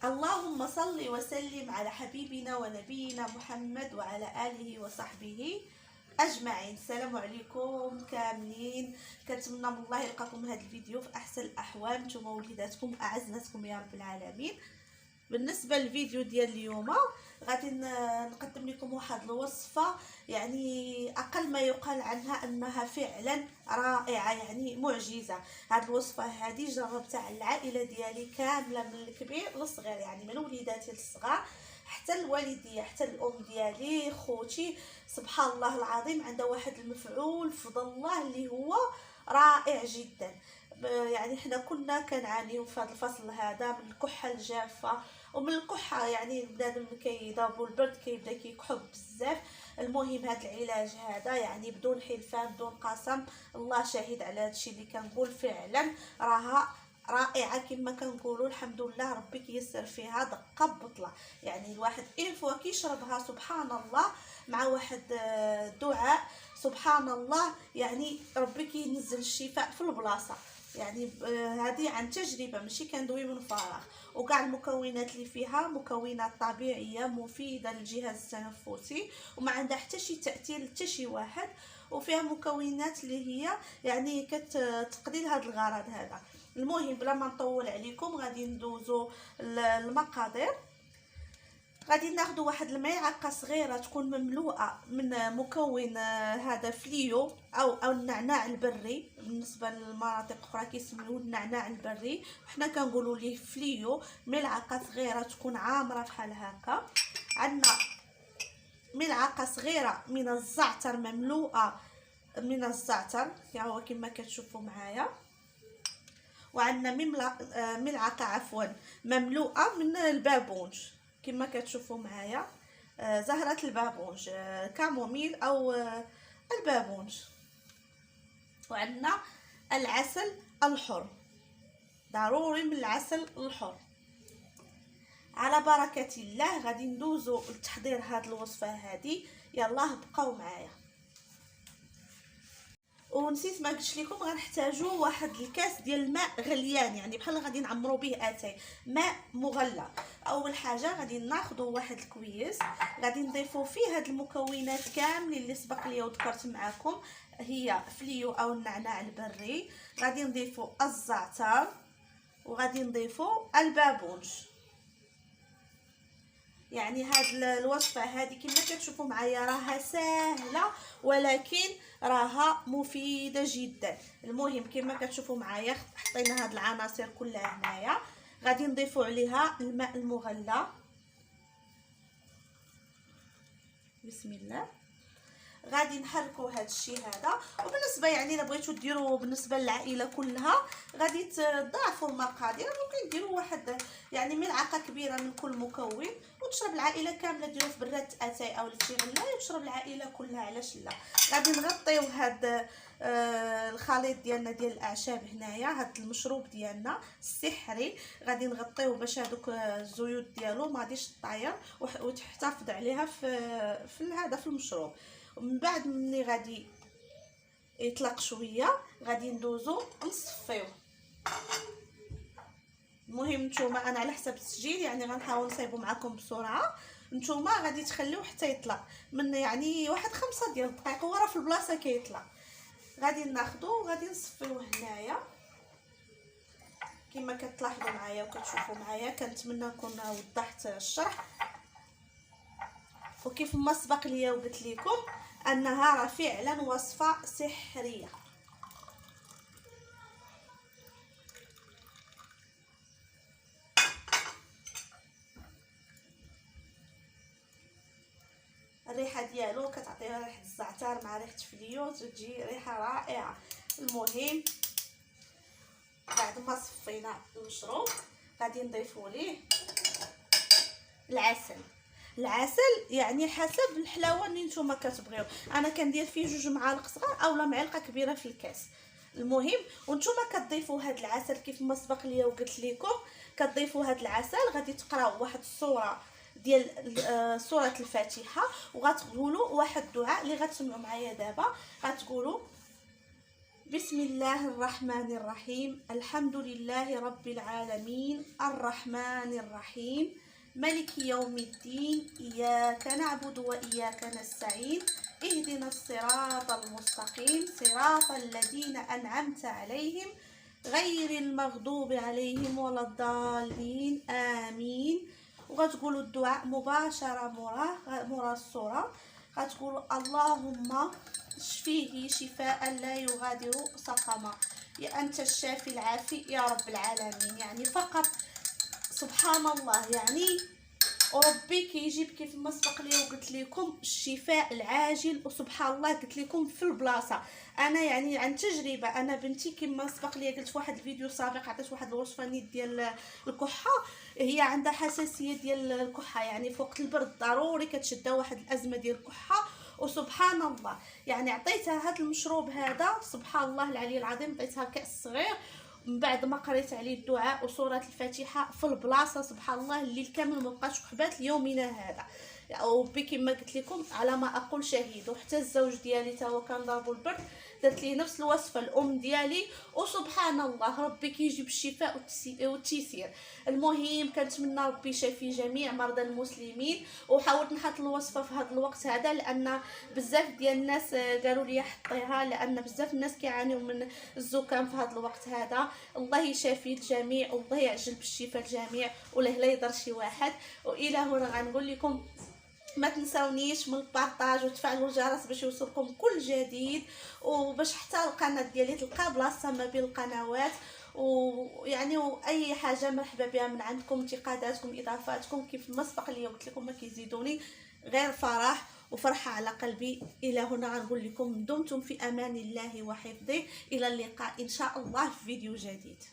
اللهم صل وسلم على حبيبنا ونبينا محمد وعلى آله وصحبه أجمعين. السلام عليكم كاملين، كنتمنى من الله يلقاكم هذا الفيديو في أحسن الأحوال، نتوما وليداتكم أعزناتكم يا رب العالمين. بالنسبه للفيديو ديال اليوم غادي نقدم لكم واحد الوصفه، يعني اقل ما يقال عنها انها فعلا رائعه، يعني معجزه. هاد الوصفه هذه جربتها على العائله ديالي كامله من الكبير للصغير، يعني من وليداتي الصغار حتى الوالديه حتى الام ديالي خوتي. سبحان الله العظيم، عندها واحد المفعول فضل الله اللي هو رائع جدا. يعني حنا كنا كنعانيو في هذا الفصل هذا من الكحه الجافه ومن الكحه، يعني بنادم كيضربو البرد كيبدا كيكحب بزاف. المهم هذا العلاج هذا يعني بدون حلفان بدون قسم، الله شاهد على هذا الشيء اللي كنقول، فعلا راها رائعه كما كنقولوا. الحمد لله ربي كيسر فيها دقه ببطله، يعني الواحد فوا كيشربها سبحان الله مع واحد دعاء سبحان الله، يعني ربي كينزل الشفاء في البلاصه. يعني هذه عن تجربه ماشي كندوي من فراغ، وكاع المكونات اللي فيها مكونات طبيعيه مفيده للجهاز التنفسي وما عندها حتى شي تاثير حتى شي واحد، وفيها مكونات اللي هي يعني كتقضي لهذا الغرض هذا. المهم بلا ما نطول عليكم غادي ندوزو المقادير. غادي ناخذ واحد الملعقه صغيره تكون مملوءه من مكون هذا فليو او النعناع البري، بالنسبه للمناطق اخرى كيسميوه النعناع البري، حنا كنقولوا ليه فليو. ملعقه صغيره تكون عامره بحال هكا. عندنا ملعقه صغيره من الزعتر مملوءه من الزعتر هو كما كتشوفوا معايا. وعندنا ملعقه مملوءه من البابونج كما كتشوفوا معايا، زهرة البابونج، كاموميل او البابونج. وعندنا العسل الحر، ضروري من العسل الحر. على بركة الله غادي ندوزو لتحضير هاد الوصفة هذه، يلا بقاو معايا. ونسيت ما قلتش لكم غنحتاجوا واحد الكاس ديال الماء غليان، يعني بحال غادي نعمروا به اتاي ماء مغلى. اول حاجه غادي ناخذوا واحد الكويس، غادي نضيفوا فيه هاد المكونات كاملين اللي سبق لي وذكرت معكم، هي فليو او النعناع البري، غادي نضيفوا الزعتر، وغادي نضيفوا البابونج. يعني هاد الوصفه هذه كما كتشوفوا معايا راها سهله ولكن راها مفيده جدا. المهم كما كتشوفوا معايا حطينا هاد العناصر كلها هنايا، غادي نضيفوا عليها الماء المغلى. بسم الله. غادي نحركوا هذا الشيء هذا. وبالنسبه يعني الا بغيتوا ديروا بالنسبه للعائله كلها غادي تضاعفوا المقادير، ممكن ديروا واحد يعني ملعقه كبيره من كل مكون وتشرب العائله كامله. ديروا في براد اتاي او لشي غلايه وتشرب العائله كلها، علاش لا. غادي نغطيو هذا الخليط ديالنا ديال الاعشاب هنايا، هذا المشروب ديالنا السحري غادي نغطيوه باش هذوك الزيوت ديالو ما غاديش طاير وتحتفظ عليها في هذا في المشروب. ومن بعد ملي غادي يطلق شويه غادي ندوزو نصفيوه. المهم نتوما انا على حسب التسجيل يعني غنحاول نصايبو معكم بسرعه، نتوما غادي تخليوه حتى يطلق من يعني واحد 5 ديال الدقائق، هو راه في البلاصه كيطلق. غادي ناخذو وغادي نصفيوه هنايا كما كتلاحظوا معايا وكتشوفوا معايا. كنتمنى نكون وضحت الشرح، وكيف ما سبق ليا وقلت لكم انها راه فعلا وصفه سحريه. الريحه ديالو كتعطيها ريحه الزعتر مع ريحه فليو، تجي ريحه رائعه. المهم بعد ما صفينا المشروب غادي نضيفوا ليه العسل. يعني حسب الحلاوه اللي نتوما كتبغيو، انا كندير فيه 2 معالق صغار اولا معلقه كبيره في الكاس. المهم وانتوما كتضيفوا هذا العسل كيف ما سبق ليا وقلت لكم، كتضيفوا هذا العسل غادي تقراو واحد الصوره ديال سوره الفاتحه، وغتقولوا واحد الدعاء اللي غتسمعوا معايا دابا. غتقولوا بسم الله الرحمن الرحيم. الحمد لله رب العالمين، الرحمن الرحيم، ملك يوم الدين. إياك نعبد وإياك نستعين، اهدنا الصراط المستقيم، صراط الذين أنعمت عليهم غير المغضوب عليهم ولا الضالين، آمين. وغتقولوا الدعاء مباشرة مورا الصورة. غتقولوا اللهم اشفيه شفاء لا يغادر سقما، يا أنت الشافي العافي يا رب العالمين. يعني فقط سبحان الله، يعني ربي كيجيب كيف ما سبق لي وقلت لكم الشفاء العاجل. وسبحان الله قلت لكم في البلاصه. انا يعني عن تجربه، انا بنتي كما سبق لي قلت في واحد الفيديو سابق، عطيت واحد الوصفه نيت ديال الكحه. هي عندها حساسيه ديال الكحه، يعني في وقت البرد ضروري كتشدها واحد الازمه ديال الكحه. وسبحان الله يعني عطيتها هذا المشروب هذا، سبحان الله العلي العظيم، عطيتها كاس صغير من بعد ما قريت عليه الدعاء وسوره الفاتحه في البلاصه. سبحان الله الليل كامل ما بقاش وحبات ليومنا هذا. ربي كما قلت لكم على ما اقول شهيد. وحتى الزوج ديالي تا هو كان ضربو البرد، درت ليه نفس الوصفه الام ديالي، وسبحان الله ربي كيجيب الشفاء والتيسير. المهم كنتمنى ربي يشافي جميع مرضى المسلمين. وحاولت نحط الوصفه في هذا الوقت هذا لان بزاف ديال الناس قالوا لي حطيها، لان بزاف الناس كيعانيوا من الزكام في هذا الوقت هذا. الله يشافي الجميع والله يعجل بالشفاء الجميع ولا لا يضر شي واحد. والى هنا غنقول لكم ما تنساونيش من البارطاج وتفعلوا الجرس باش يوصلكم كل جديد، وباش حتى القناه ديالي تلقى بلاصه ما بين القنوات. ويعني اي حاجه مرحبا بها من عندكم، انتقاداتكم اضافاتكم كيف ما سبق لي قلت لكم ما كيزيدوني غير فرح وفرحه على قلبي. الى هنا غنقول لكم دمتم في امان الله وحفظه. الى اللقاء ان شاء الله في فيديو جديد.